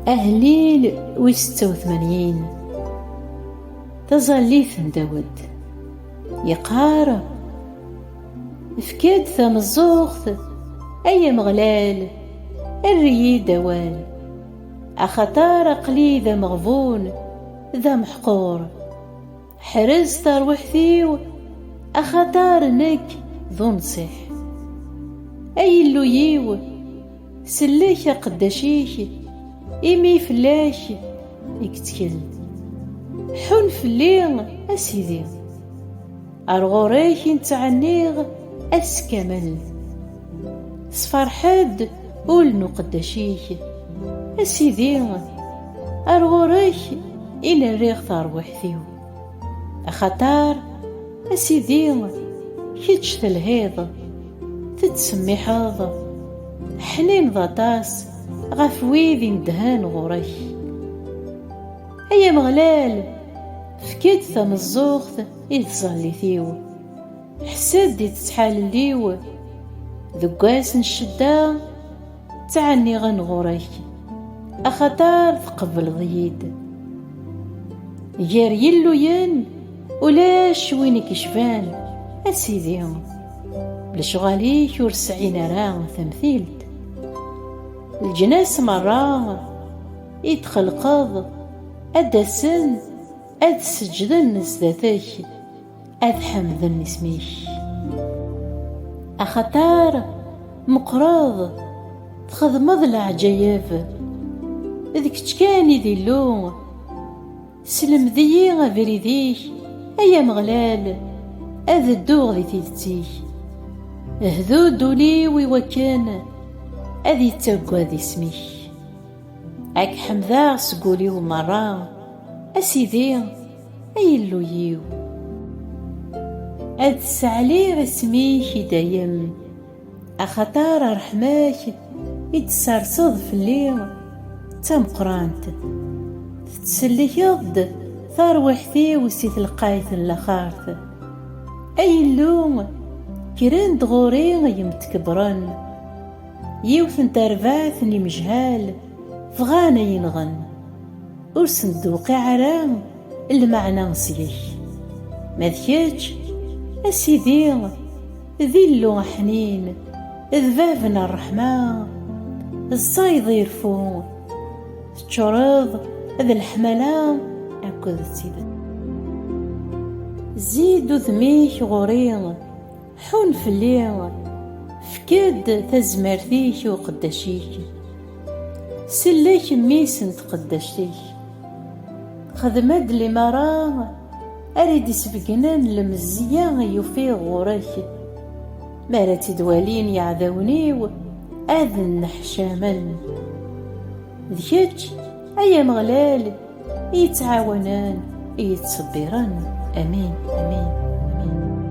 أهليل و86 تظليث داود يقار فكاد ثم الزوخت أي مغلال الريي دوال أخطار قلي ذا مغبون ذا محقور حرز تروح ثيو أخطار نك ذو نصيح أي اللويو سليك قداشيك إمي فلاش يكتكل حن فلي أسيدي أرغوريك نتعنيغ أسكمل صفر حد ولنو قداشيك أسيدي أرغوريك إلى الريغ تروح ثيو أخطار أسيدي كيتش تلهيض تتسمي حاض حنين ضطاس غف ويذي ندهان غوريك أيا مغلال فكيت ثم الزوخت إذ ظلي ثيو حساد دي تتحال ليو ذقاس نشدا تعني غنغوريك أخطار تقبل ضيد غير يلو ين ولاش وينك يشفان أسيدي بلشغاليك ورسعين راه تمثيلت الجناس مرة يدخل قاض أدسن أد سجدن سداتك أد حمدن اسميك أخطار مقراض تخدمض العجايب ذيك تكاني ذي اللون سلم ذي غفريديك أيا مغلال أذ الدوغ ذي تيدتيك هذو دولي وكان أذي تاقوا ذي اسميك أك حمذا سقولي ومرا أسيدي أي اللويو أد سعلي اسميك دايم أخطار رحماك يتسرصد في الليل تم قرانت تتسلك يض ثروحتي وسيت القايث لخارت أي اللوم كران دغوري يمتكبرن يوثن ترباثني مجهال فغانا ينغن ورسن دوقي عرام المعنى نسيك مذكيتش أسيدي ذلو حنين ذبابنا الرحمة الصايد يرفو تشرض ذا الحملة أكد تيدا زيدو ذميك غوريض حون في الليل فكاد تزمرتيك وقداشيك سليك ميسن تقداشتيك خدمت لي مرا أريد سبقنان المزيان يفيغ غوريك مارتي دوالين يعذونيو أذن نحشامن ذكيتش أيا مغلال يتعاونان يتصبران. أمين أمين أمين.